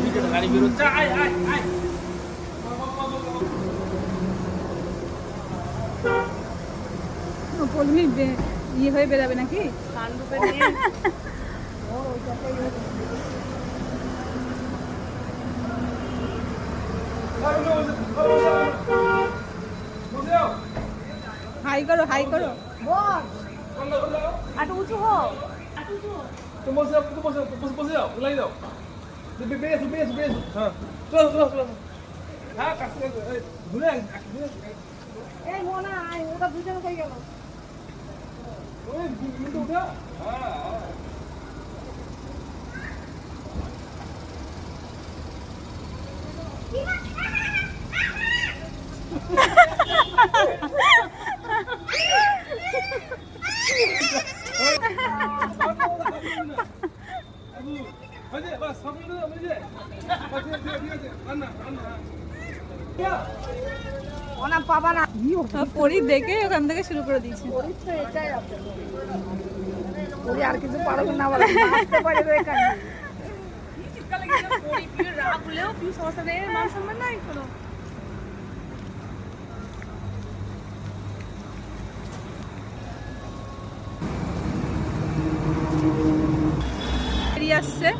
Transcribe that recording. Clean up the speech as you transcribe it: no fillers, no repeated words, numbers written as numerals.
ভিডিওটা গাড়ি বেরোচ্ছে। আয় আয় আয়, পল্লবী ইয়ে হয়ে বেরাবে নাকি সানরূপে নিয়ে হাই করো হাই করো। বস একটু উঁচু হোক। তুমি বসে যাও, তুমি বসে যাও, লাই দাও। বেশ হ্যাঁ, চলো। হ্যাঁ, কাছে ঘুরে এই মোনা আয়, ওটা দুজনে হয়ে গেল। ওই উঠে উঠা। হ্যাঁ ওনা পাবা না। পরি দেখে ওখান থেকে শুরু করে দিয়েছে। এটাই আছে। ওই আর কিছু পারবে না বলে আসতে পারে রে কানে। কি চিৎকার লাগিয়ে পড়ি কি রাগ হলেও কি সমস্যা নেই, মান সম্মান নাই কোনো। বেরিয়ে আসছে।